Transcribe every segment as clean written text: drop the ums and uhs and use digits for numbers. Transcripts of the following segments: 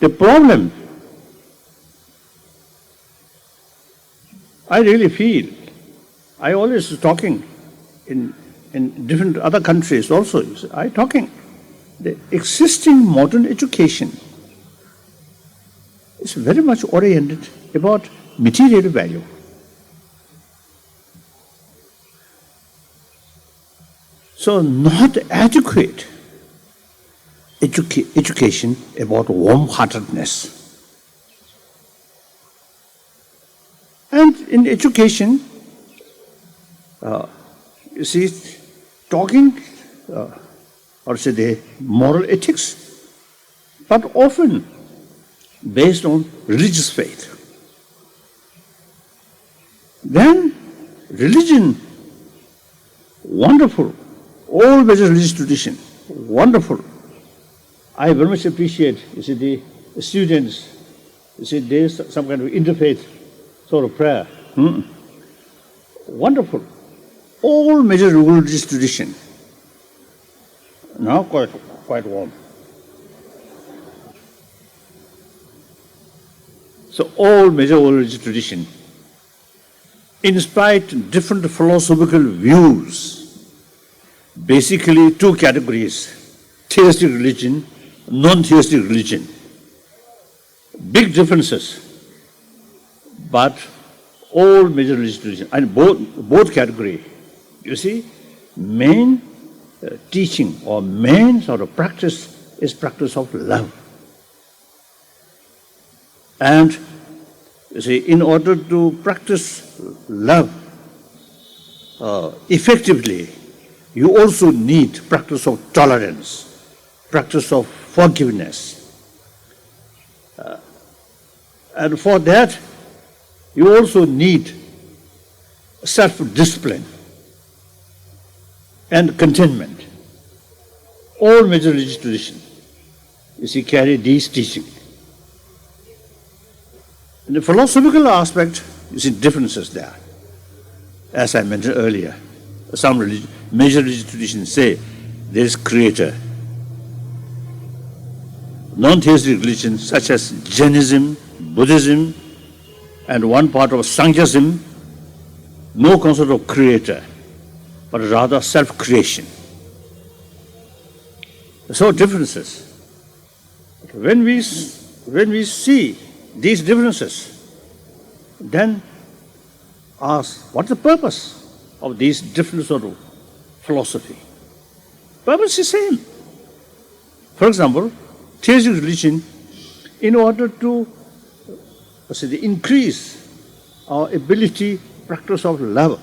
The problem, I really feel, I always talking in different other countries also, I talking, the existing modern education is very much oriented about material value. So not adequate education about warm-heartedness. And in education, you see, talking, or say the moral ethics, but often based on religious faith. Then religion, wonderful. All major religious tradition, wonderful. I very much appreciate, you see, the students, you see, there's some kind of interfaith sort of prayer. Wonderful. All major religious tradition, now quite warm. So all major religious tradition, in spite of different philosophical views, basically two categories, theistic religion, non-theistic religion. Big differences, but all major religious traditions, and both category, you see, main teaching or main sort of practice is practice of love. And you see, in order to practice love effectively, you also need practice of tolerance, practice of forgiveness. And for that, you also need self-discipline and contentment. All major religious traditions, you see, carry these teachings. In the philosophical aspect, you see differences there. As I mentioned earlier, some major religious traditions say there is creator. Non-theistic religions such as Jainism, Buddhism, and one part of Sankhyaism, no concept of creator, but rather self-creation. So differences. When we see these differences, then ask, what's the purpose of these different sort of philosophy? Purpose is the same. For example, theistic religion, in order to increase our ability, practice of love,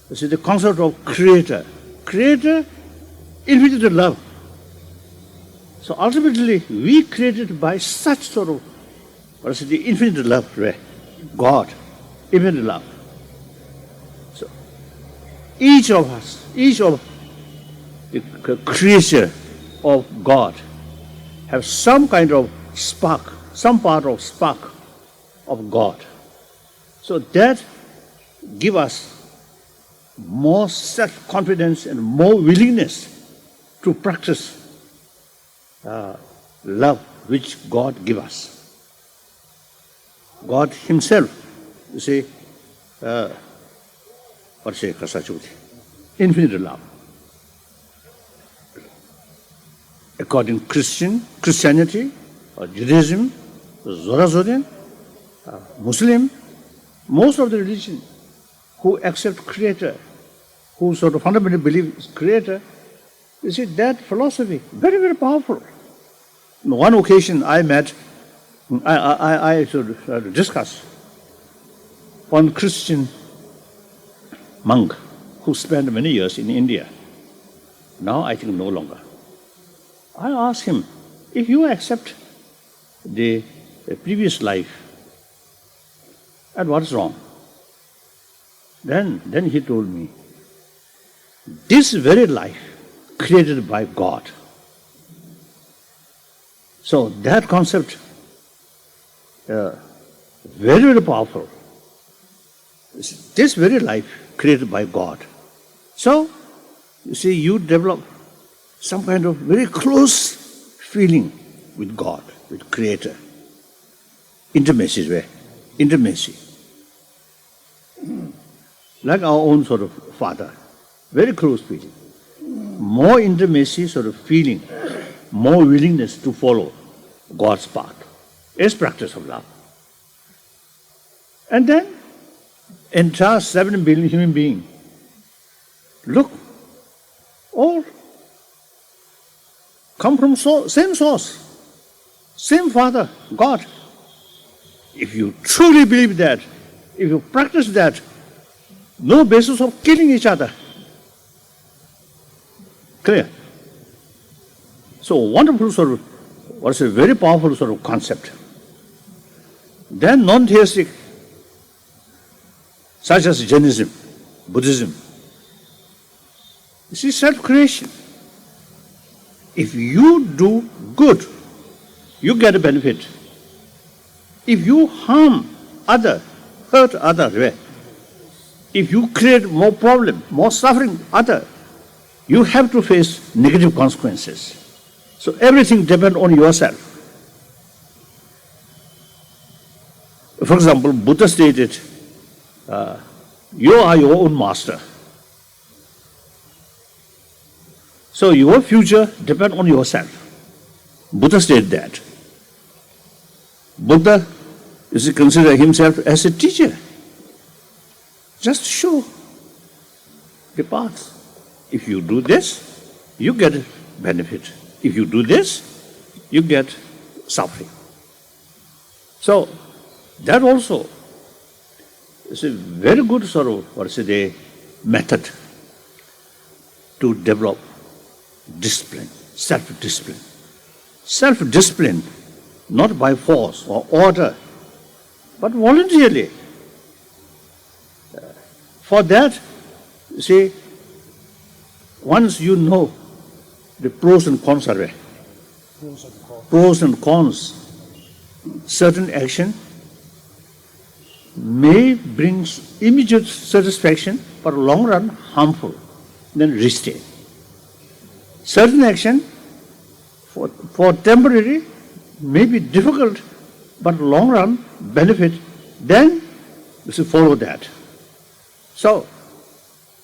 the concept of creator. Creator, infinite love. So ultimately, we created by such sort of, the infinite love, God, infinite love. So each of us, each of the creature of God, have some kind of spark, some part of spark of God. So that give us more self-confidence and more willingness to practice love which God give us. God Himself, you see, infinite love. According to Christianity, or Judaism, Zoroastrian, Muslim, most of the religion who accept Creator, who sort of fundamentally believe is Creator, you see that philosophy, very, very powerful. On one occasion I met, I should discuss one Christian monk who spent many years in India. Now I think no longer. I asked him, if you accept the previous life, and what's wrong? Then he told me, this very life created by God. So that concept, very, very powerful. This very life created by God. So, you see, you develop some kind of very close feeling with God, with Creator. Intimacy is where? Intimacy. Like our own sort of father, very close feeling. More intimacy sort of feeling, more willingness to follow God's path is practice of love. And then, entire 7 billion human beings, look, all come from same source, same Father, God. If you truly believe that, if you practice that, no basis of killing each other. Clear? So wonderful sort of, what's a very powerful sort of concept. Then non-theistic, such as Jainism, Buddhism. You see, self-creation. If you do good, you get a benefit. If you harm other, hurt other, if you create more problem, more suffering other, you have to face negative consequences. So everything depends on yourself. For example, Buddha stated, you are your own master. So your future depends on yourself. Buddha stated that. Buddha is to consider himself as a teacher. Just show the path. If you do this, you get benefit. If you do this, you get suffering. So that also is a very good sort of, method to develop discipline, self-discipline. Self-discipline, not by force or order, but voluntarily. For that, you see, once you know the pros and cons are there. Pros and cons. Certain action may bring immediate satisfaction, but long run harmful, then restrain. Certain action for temporary may be difficult, but long run benefit, then you should follow that. So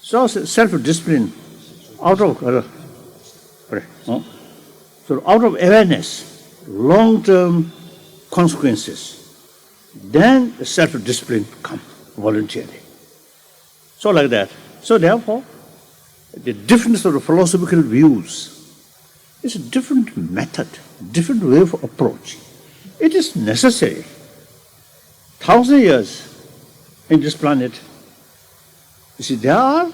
self-discipline out of awareness, long-term consequences, then the self-discipline comes voluntarily. So like that. So therefore, the different sort of philosophical views is a different method, different way of approach. It is necessary. 1,000 years in this planet, you see, there are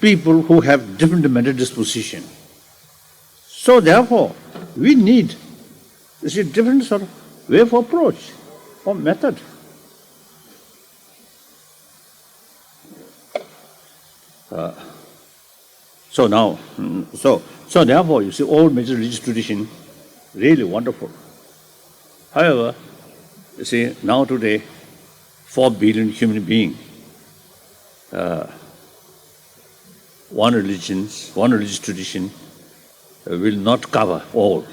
people who have different mental disposition. So therefore, we need, you see, different sort of way of approach or method. So therefore, you see, all major religious tradition really wonderful. However, you see, now today, 4 billion human beings, one religious tradition will not cover all.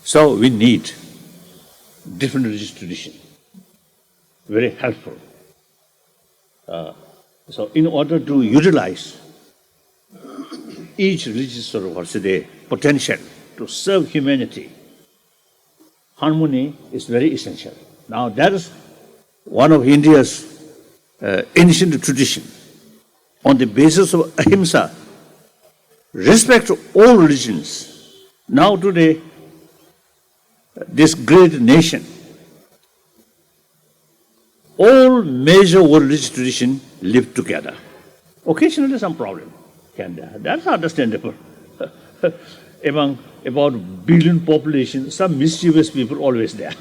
So we need different religious tradition. Very helpful. So in order to utilize each religious sort of potential to serve humanity, harmony is very essential. Now that is one of India's ancient tradition. On the basis of ahimsa, respect to all religions. Now today, this great nation, all major world religious traditions live together. Occasionally some problem can there. That's understandable. Among about billion population, some mischievous people always there.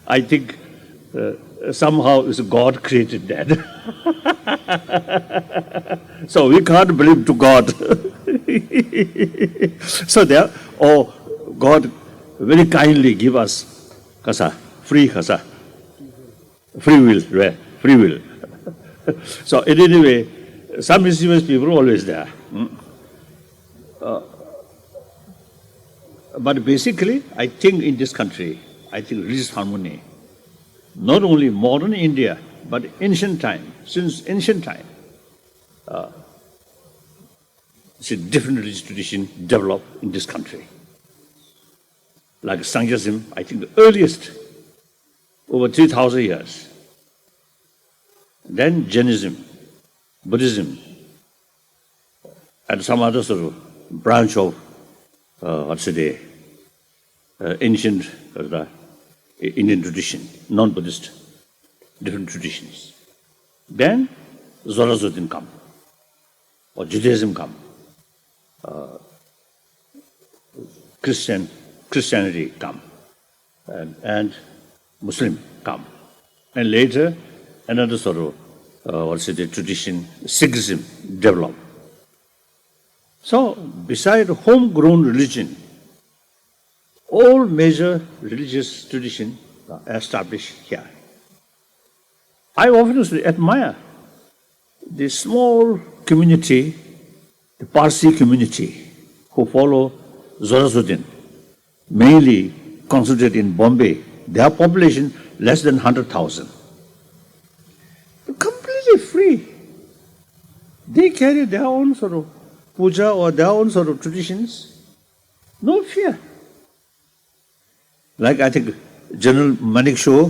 I think somehow it's God created that. So we can't believe to God. So there, God very kindly give us free will. So in any way, some mischievous people always there. But basically, I think in this country, I think religious harmony, not only modern India, but ancient time, since ancient time, it's a different religious tradition developed in this country. Like Sankhyaism, I think the earliest, over 3,000 years. Then Jainism, Buddhism, and some other sort of branch of, ancient Indian tradition, non-Buddhist, different traditions. Then Zoroastrianism come, or Judaism come, Christianity come, and Muslim come. And later, another sort of, tradition, Sikhism developed. So, beside homegrown religion, all major religious traditions are established here. I often admire the small community, the Parsi community, who follow Zoroastrianism, mainly concentrated in Bombay. Their population less than 100,000. Completely free. They carry their own sort of puja or their own sort of traditions. No fear. Like I think General Manik Shah,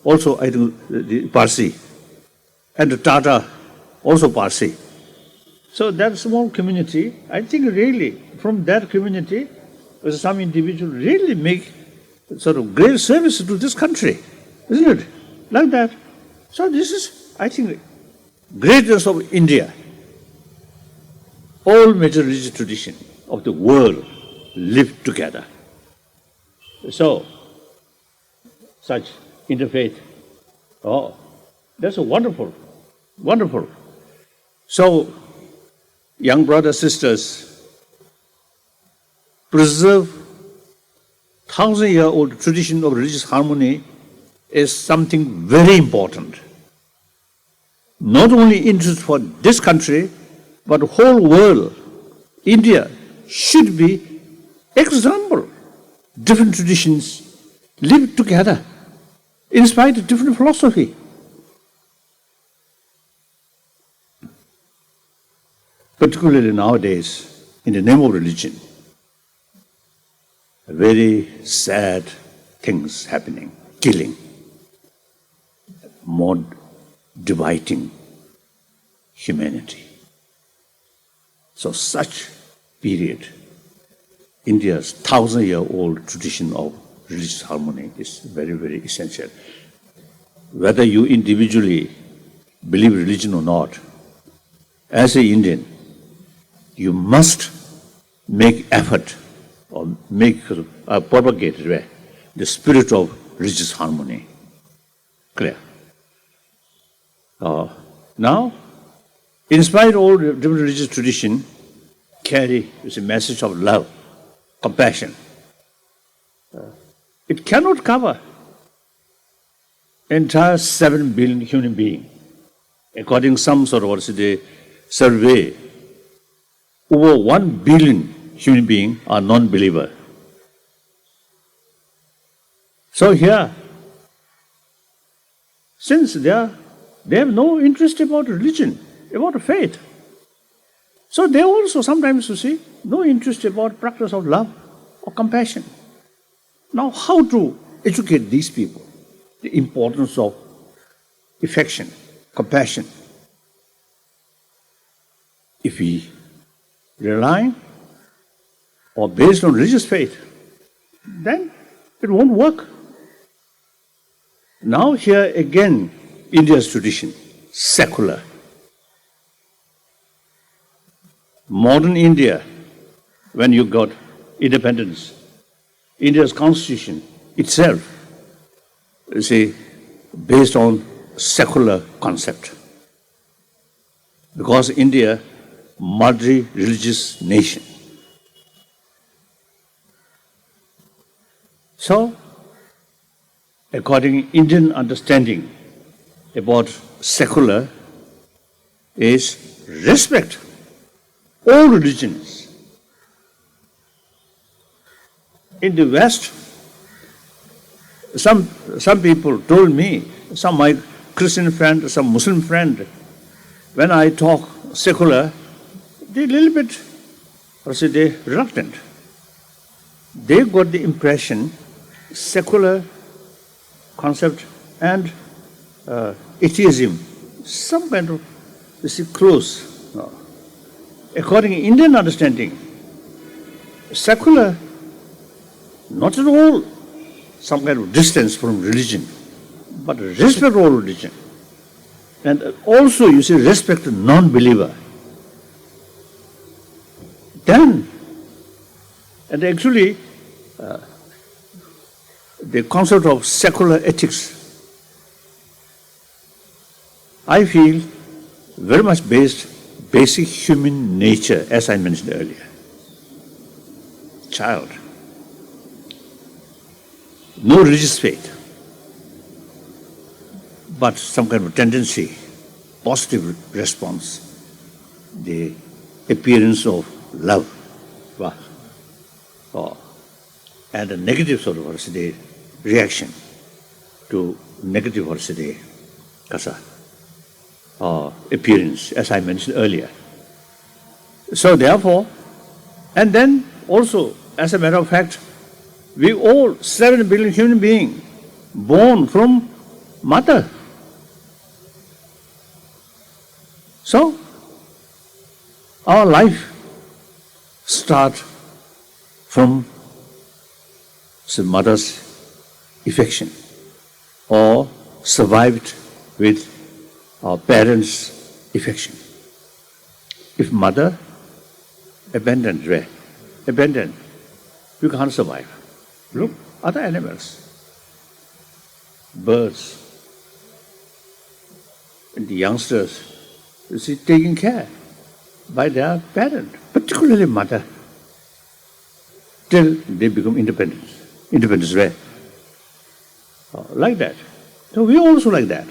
also I think the Parsi, and the Tata, also Parsi. So that small community, I think really from that community, some individual really make sort of great service to this country, isn't it? Like that. So this is, I think, greatness of India. All major religious traditions of the world live together. So, such interfaith, that's a wonderful, wonderful. So, young brothers, sisters, preserve 1,000-year-old tradition of religious harmony is something very important. Not only interest for this country, but the whole world. India should be example. Different traditions live together in spite of different philosophy. Particularly nowadays, in the name of religion, very sad things happening, killing, more dividing humanity. So such period, India's 1,000-year-old tradition of religious harmony is very, very essential. Whether you individually believe religion or not, as an Indian, you must make effort or propagate the spirit of religious harmony. Clear? Now, in spite of all different religious traditions, carry a message of love, compassion. It cannot cover entire 7 billion human beings. According to some sort of survey, over 1 billion human beings are non-believer. So here, since they have no interest about religion, about faith, so they also sometimes, no interest about practice of love or compassion. Now, how to educate these people the importance of affection, compassion? If we rely or based on religious faith, then it won't work. Now here again, India's tradition, secular. Modern India, when you got independence, India's constitution itself, based on secular concept. Because India, multi-religious nation. So, according to Indian understanding about secular is respect all religions, In the West, some people told me, some my Christian friend, some Muslim friend, when I talk secular, they're a little bit, they're reluctant. They got the impression secular concept and atheism, some kind of, close. No. According to Indian understanding, secular, not at all some kind of distance from religion, but respect all religion. And also, respect a non-believer. Then, and actually, the concept of secular ethics, I feel very much basic human nature, as I mentioned earlier. Child, no religious faith, but some kind of tendency, positive response, the appearance of love, and a negative sort of reaction to negative appearance, as I mentioned earlier. So therefore, and then also, as a matter of fact, we all 7 billion human beings born from mother. So our life starts from mother's affection, or survived with our parents' affection. If mother abandoned, you can't survive. Look, other animals, birds, and the youngsters, taken care by their parent, particularly mother, till they become independent. Independence rare. Like that. So we also like that.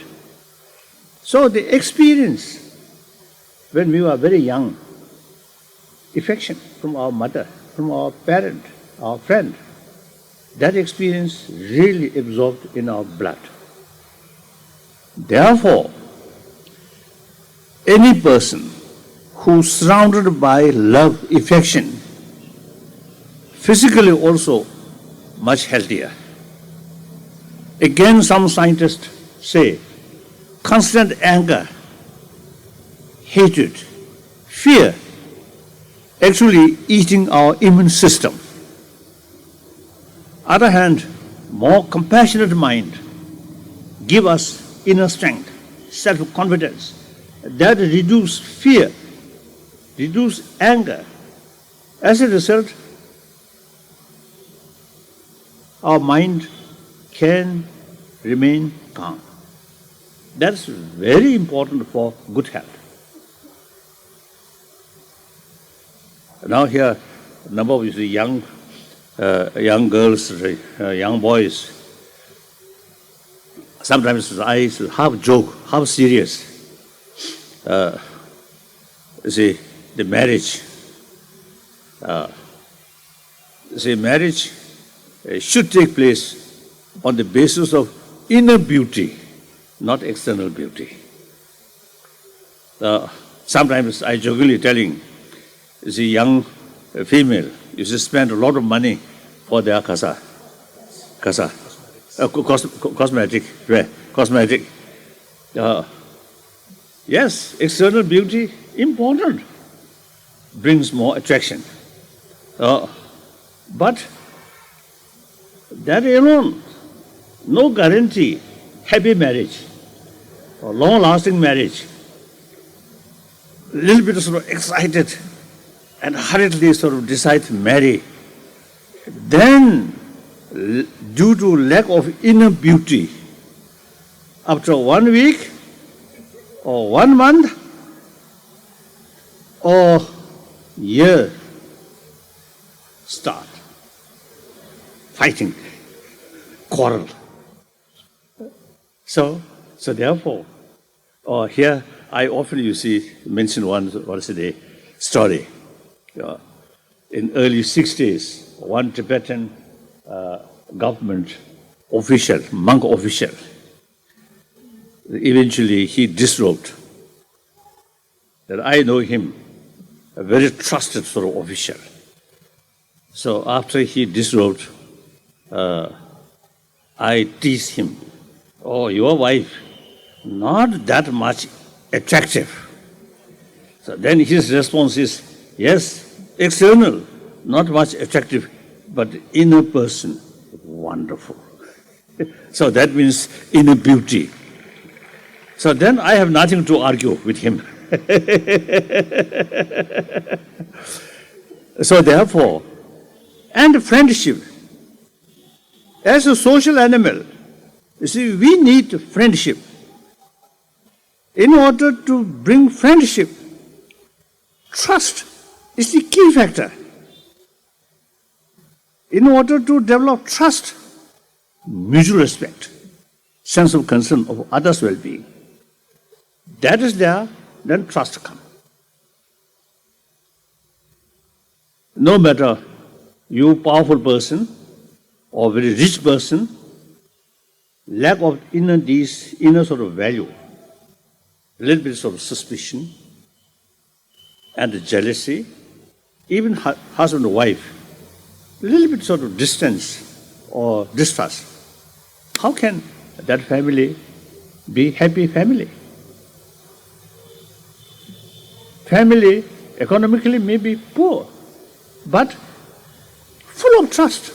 So the experience when we were very young, affection from our mother, from our parent, our friend, that experience really absorbed in our blood. Therefore, any person who's surrounded by love, affection, physically also much healthier. Again, some scientists say constant anger, hatred, fear, actually eating our immune system. Other hand, more compassionate mind give us inner strength, self-confidence, that reduce fear, reduce anger. As a result, our mind can remain calm. That's very important for good health. Now here, a number of young girls, young boys, sometimes I half joke, half serious. The marriage. Marriage should take place on the basis of inner beauty, not external beauty. Sometimes I jokingly telling, young female used to spend a lot of money for their cosmetic. Yes, external beauty, important, brings more attraction. But that alone, no guarantee happy marriage or long-lasting marriage. A little bit sort of excited and hurriedly sort of decide to marry. Then, due to lack of inner beauty, after 1 week or 1 month or year, start fighting, quarrel. So therefore, here I often mention one story. In early 60s, one Tibetan government official, monk official. Eventually he disrobed. That I know him, a very trusted sort of official. So after he disrobed, I teased him, "Oh, your wife, not that much attractive." So then his response is, "Yes, external, not much attractive, but inner person, wonderful." So that means inner beauty. So then I have nothing to argue with him. So therefore, and friendship, as a social animal, you see, we need friendship. In order to bring friendship, trust is the key factor. In order to develop trust, mutual respect, sense of concern of others' well-being, that is there, then trust comes. No matter you powerful person or very rich person, lack of inner sort of value, a little bit sort of suspicion and jealousy, even husband and wife, a little bit sort of distance or distrust. How can that family be happy family? Family economically may be poor, but full of trust.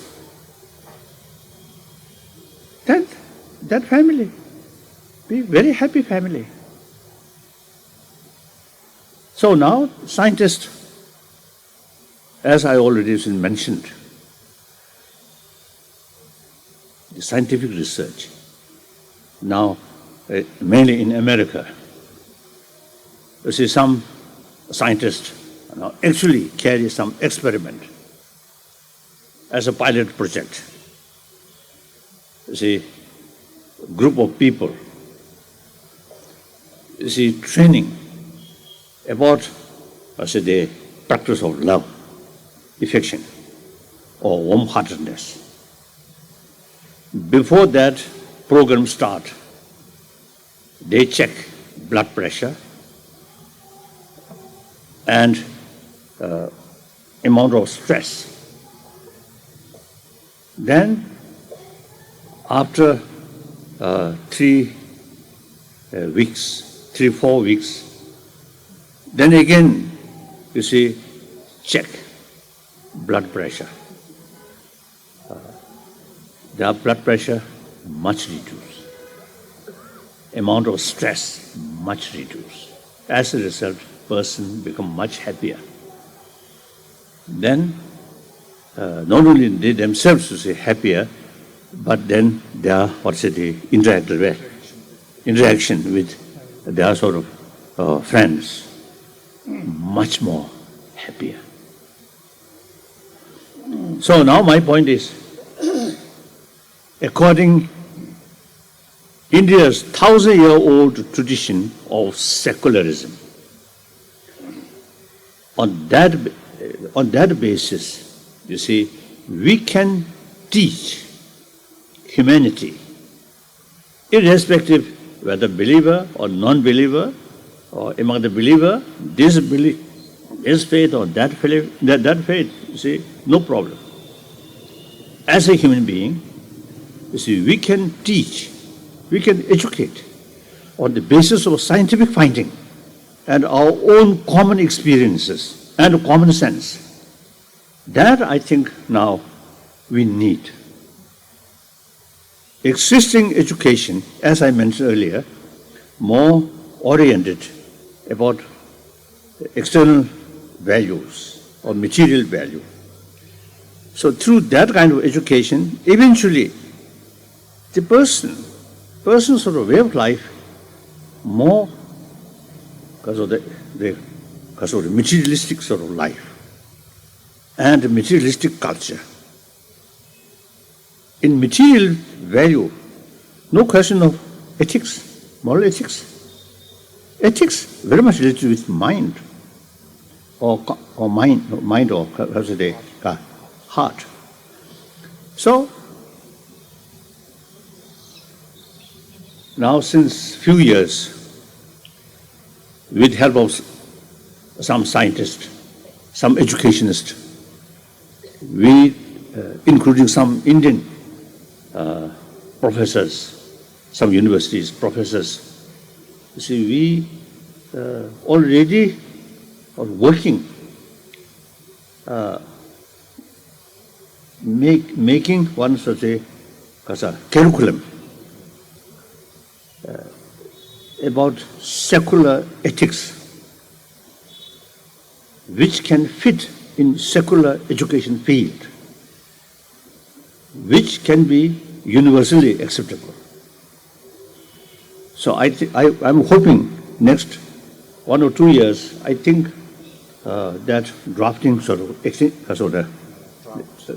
Then that family be very happy family. So now scientists, as I already mentioned, the scientific research, now mainly in America, you see some scientists now actually carry some experiment as a pilot project. You see, group of people, you see, training about, I say, the practice of love, affection, or warm-heartedness. Before that program start, they check blood pressure and amount of stress. Then, after 3 weeks, 3-4 weeks, then again, you see, check blood pressure. Their blood pressure much reduced. Amount of stress much reduced. As a result, person become much happier. Then, not only they themselves to say happier, but then their interaction with their sort of friends, much more happier. So now my point is, according India's 1,000-year-old tradition of secularism, on that basis, you see, we can teach humanity, irrespective whether believer or non-believer, or among the believer, this faith or that faith, you see, no problem. As a human being, you see, we can teach, we can educate on the basis of scientific finding and our own common experiences and common sense. That I think now we need. Existing education, as I mentioned earlier, more oriented about external values or material value. So through that kind of education, eventually the person's sort of way of life, more because of the materialistic sort of life and the materialistic culture. In material value, no question of ethics, moral ethics. Ethics very much related with mind, or heart. So, now since few years, with help of some scientists, some educationists, we, including some Indian professors, some universities, professors, you see, we already are working, making one such a curriculum about secular ethics, which can fit in secular education field, which can be universally acceptable. So I'm hoping next 1 or 2 years, I think that drafting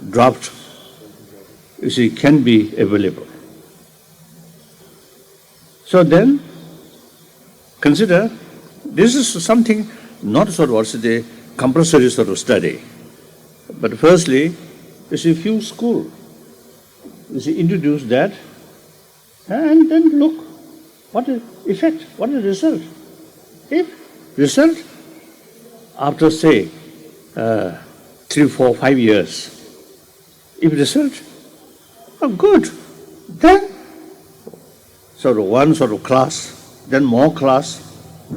draft, you see, can be available. So then, consider this is something not the compulsory study, but firstly, you see, few school, you see, introduce that, and then look what is effect, what is result. If result after say 3, 4, 5 years, if result are good, then one class, then more class,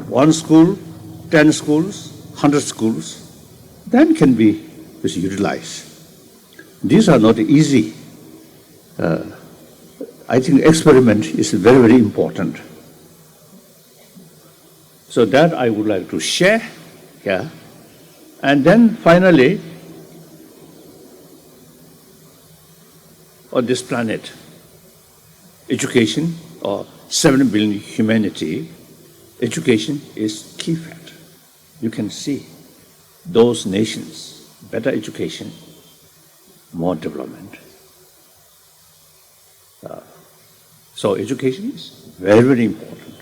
1 school, 10 schools, 100 schools, then can be utilized. These are not easy. I think experiment is very, very important. So that I would like to share here. And then finally, on this planet, education, or 7 billion humanity, education is key factor. You can see those nations, better education, more development. So education is very, very important.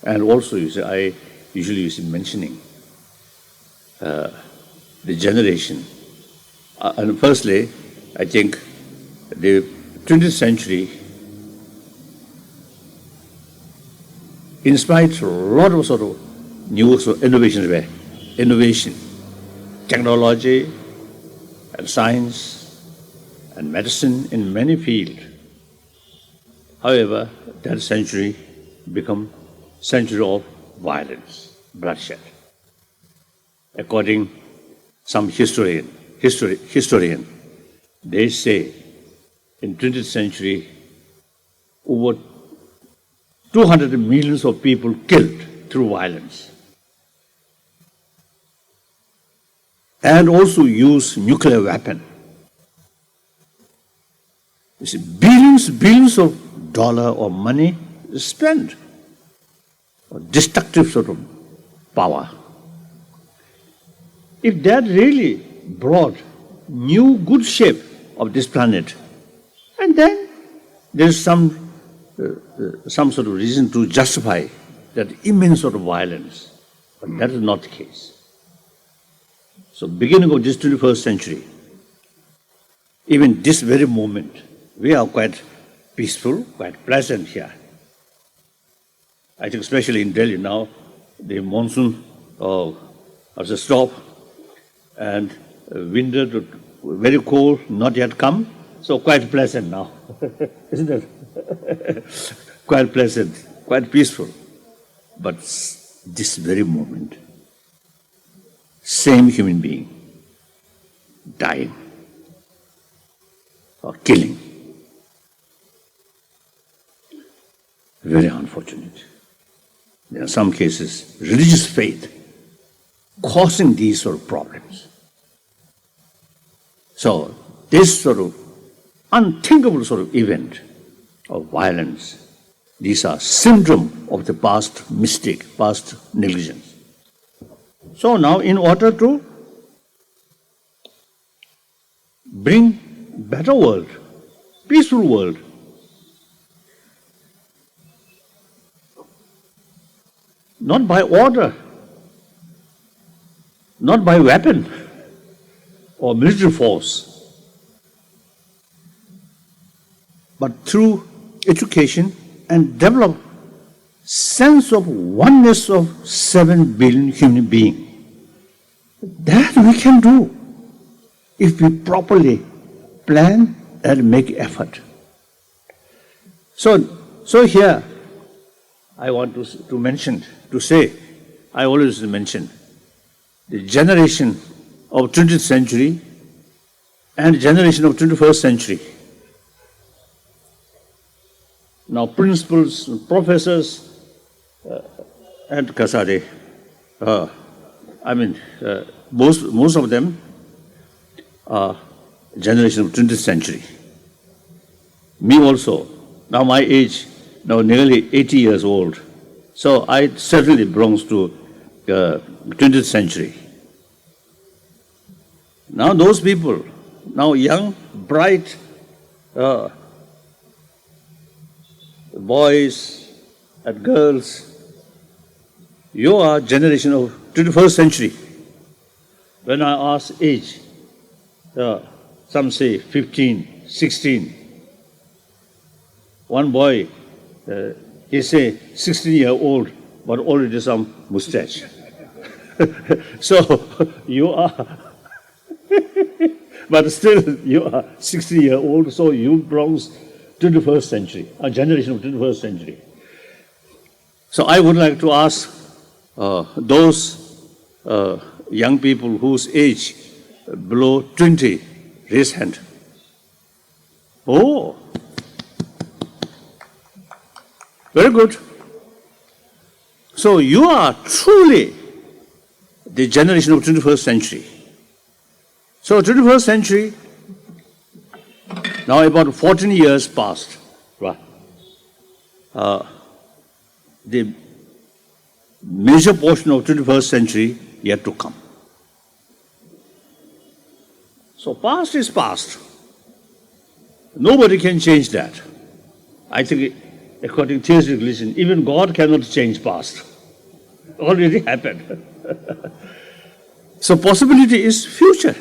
And also, you see, I usually mentioning the generation. And firstly, I think the 20th century, in spite of a lot of new innovation, technology and science and medicine in many fields. However, that century become century of violence, bloodshed. According some historian, they say in 20th century, over 200 millions of people killed through violence. And also use nuclear weapon. You see, billions of dollars or money spent on destructive power. If that really brought new good shape of this planet, and then there's some reason to justify that immense violence, but that is not the case. So beginning of this 21st century, even this very moment, we are quite peaceful, quite pleasant here. I think especially in Delhi now, the monsoon has stopped, and winter very cold, not yet come, so quite pleasant now, isn't it? Quite pleasant, quite peaceful. But this very moment, same human being dying or killing. Very unfortunate. In some cases, religious faith causing these problems. So this unthinkable event of violence, these are symptom of the past mistake, past negligence. So now, in order to bring better world, peaceful world, not by order, not by weapon, or military force, but through education and develop sense of oneness of 7 billion human beings. That we can do if we properly plan and make effort. So here I want to say, I always mention the generation of 20th century and generation of 21st century. Now principals, professors, and Kasade, most of them are generation of 20th century. Me also, now my age, now nearly 80 years old. So I certainly belongs to 20th century. Now those people, now young, bright boys and girls, you are generation of 21st century. When I ask age, some say 15, 16. One boy, he say 16-year-old, but already some mustache. So you are, but still you are 60-year-old, so you belongs 21st century, a generation of 21st century. So I would like to ask those young people whose age below 20, raise hand. Oh, very good. So you are truly the generation of 21st century. So 21st century, now about 14 years passed. Right? The major portion of 21st century yet to come. So past is past. Nobody can change that. I think according to theistic religion, even God cannot change past. Already happened. So possibility is future.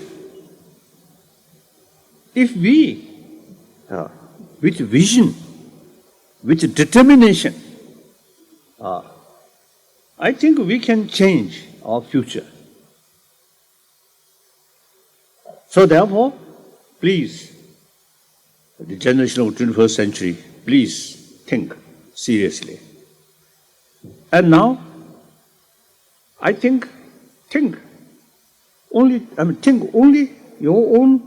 If we, with vision, with determination, I think we can change our future. So therefore, please, the generation of 21st century, please think seriously. And now, I think only your own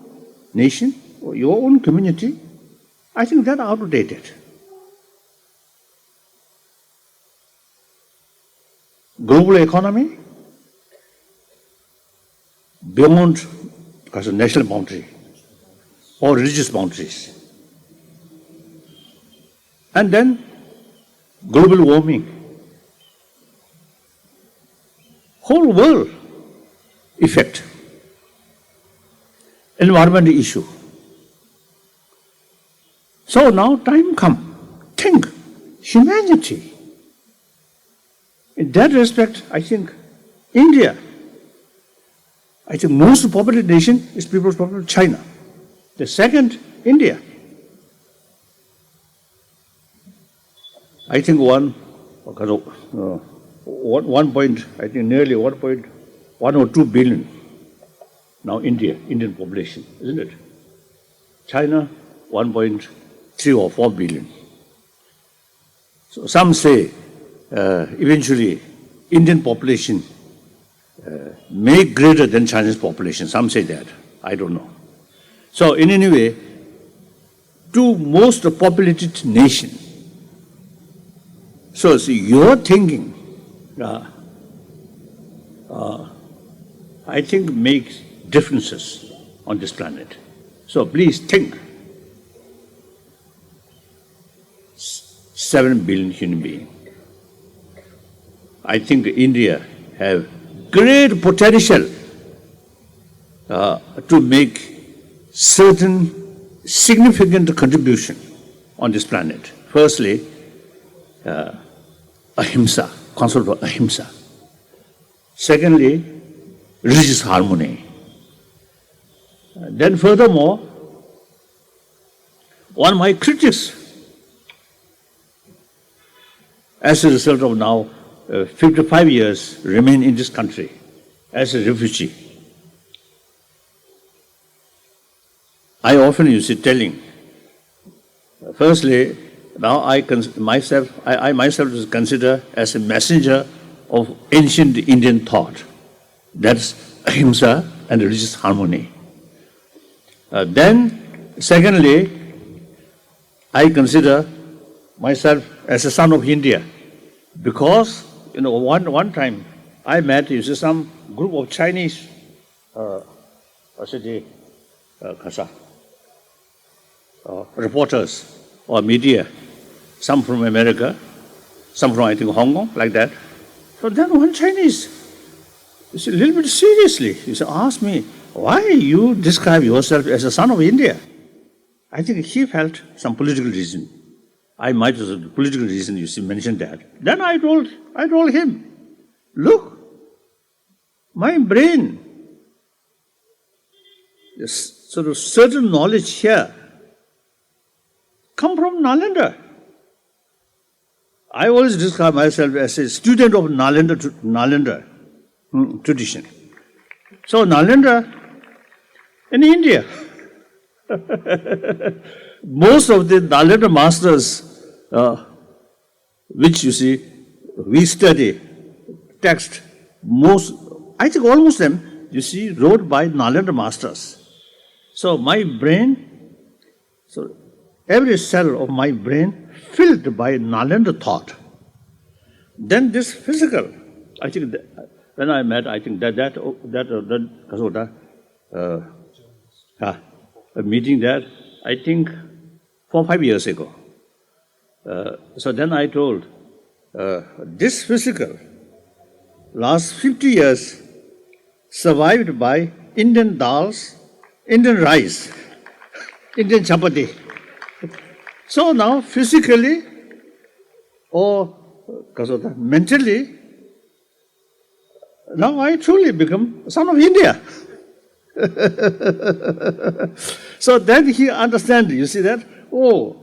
nation or your own community. I think that outdated. Global economy, beyond because of national boundary or religious boundaries. And then global warming. Whole world effect. Environmental issue. So now time come. Think. Humanity. In that respect, I think India, I think most populated nation is People's Republic of China. The second, India. I think nearly 1.1 or 2 billion now Indian population, isn't it? China 1.3 or 4 billion. So some say eventually Indian population may greater than Chinese population. Some say that. I don't know. So in any way, two most populated nations. So your thinking, I think makes differences on this planet. So please think. 7 billion human beings. I think India have great potential to make certain significant contribution on this planet. Firstly, ahimsa, concept of ahimsa. Secondly, religious harmony. Then furthermore, one of my critics, as a result of now 55 years, remain in this country as a refugee. I often telling, firstly, now I myself consider as a messenger of ancient Indian thought. That's ahimsa and religious harmony. Then, secondly, I consider myself as a son of India, because one time I met some group of Chinese reporters or media, some from America, some from I think Hong Kong, like that. So then one Chinese, a little bit seriously, asked me, why you describe yourself as a son of India? I think he felt some political reason. I might have the political reason mentioned that. Then I told him, look, my brain, sort of certain knowledge here, come from Nalanda. I always describe myself as a student of Nalanda tradition. So Nalanda in India. Most of the Nalanda masters, which we study text, I think almost them, wrote by Nalanda masters. So my brain, every cell of my brain filled by Nalanda thought. Then this physical, I think when I met, I think a meeting there, I think 4 or 5 years ago. So then I told, this physical, last 50 years, survived by Indian dals, Indian rice, Indian chapati. So now physically or mentally, now I truly become a son of India. So then he understands, that? Oh,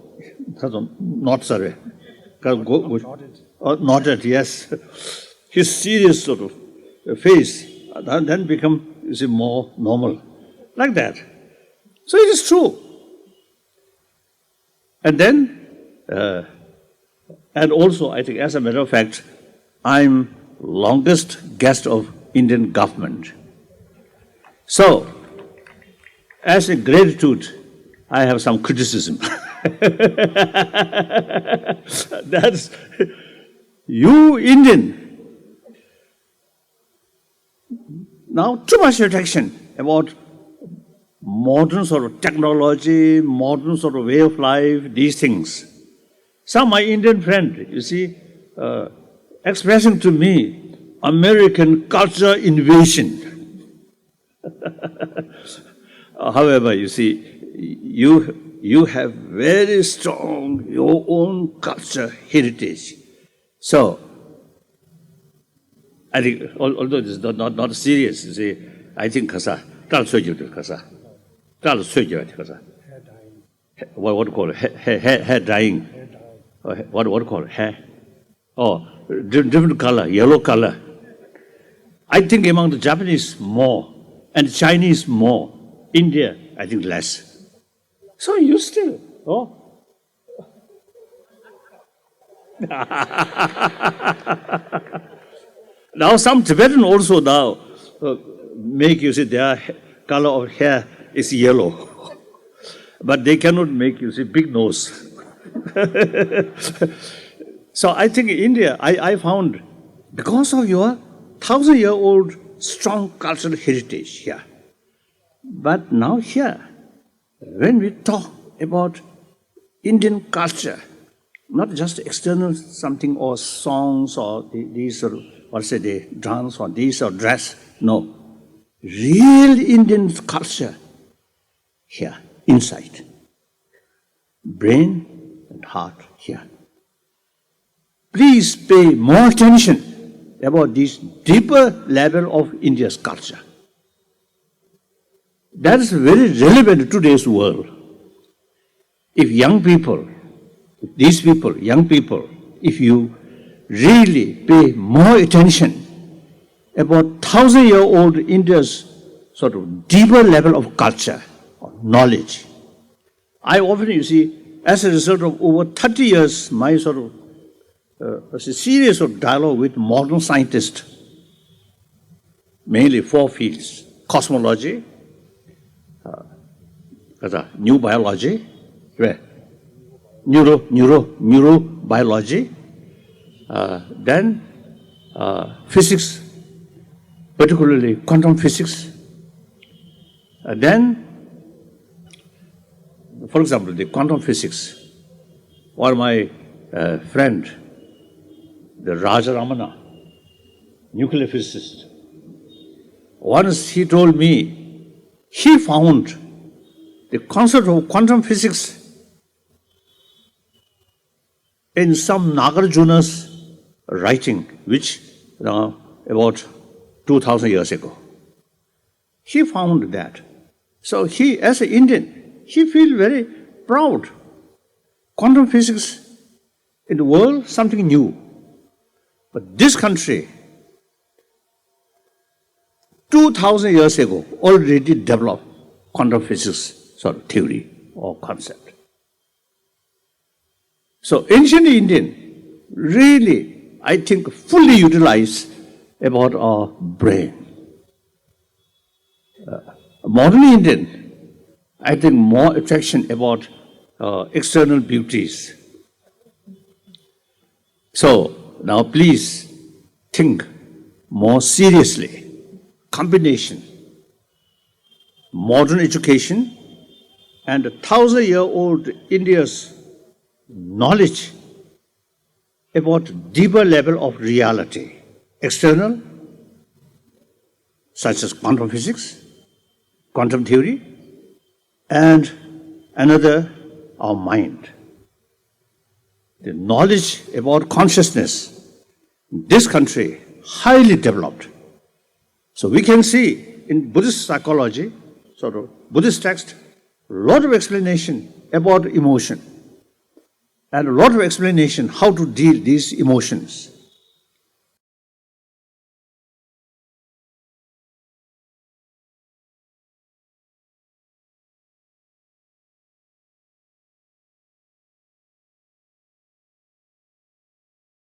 not sorry. Nodded, yes. His serious sort of face then become, more normal. Like that. So it is true. And then, and also I think as a matter of fact, I'm longest guest of Indian government. So, as a gratitude, I have some criticism. That's, you Indian, now too much attention about modern sort of technology, modern sort of way of life, these things. Some my Indian friend, expressing to me, American culture invasion. However, you have very strong your own culture heritage. So, I think, although this is not serious, I think what do you call it? Hair dyeing. What do you call it? Hair? Oh, different color, yellow color. I think among the Japanese more, and Chinese more. India, I think less. So you still, Now some Tibetan also now make, their color of hair is yellow. But they cannot make, big nose. So I think India, I found, because of your 1,000-year-old strong cultural heritage here. But now here, when we talk about Indian culture, not just external something or songs or these or dance or these or dress, no. Real Indian culture here, inside. Brain and heart here. Please pay more attention about this deeper level of India's culture. that is very relevant to today's world. If young people, these people, young people, if you really pay more attention about 1,000-year-old India's sort of deeper level of culture or knowledge, I often, you see, as a result of over 30 years, my sort of a series of dialogue with modern scientists, mainly 4 fields: cosmology, new biology, neurobiology, then physics, particularly quantum physics, then, for example, the quantum physics, or my friend, the Raja Ramana, nuclear physicist, once he told me he found the concept of quantum physics in some Nagarjuna's writing, which about 2,000 years ago. He found that. So he, as an Indian, he feels very proud. Quantum physics in the world, something new. But this country, 2,000 years ago, already developed quantum physics sort of theory or concept. So ancient Indian really, I think, fully utilized about our brain. Modern Indian, I think, more attraction about external beauties. So now please think more seriously. Combination, modern education and 1,000-year-old India's knowledge about deeper level of reality, external, such as quantum physics, quantum theory, and another, our mind. The knowledge about consciousness, this country, highly developed. So we can see in Buddhist psychology, sort of Buddhist text, a lot of explanation about emotion and a lot of explanation how to deal these emotions.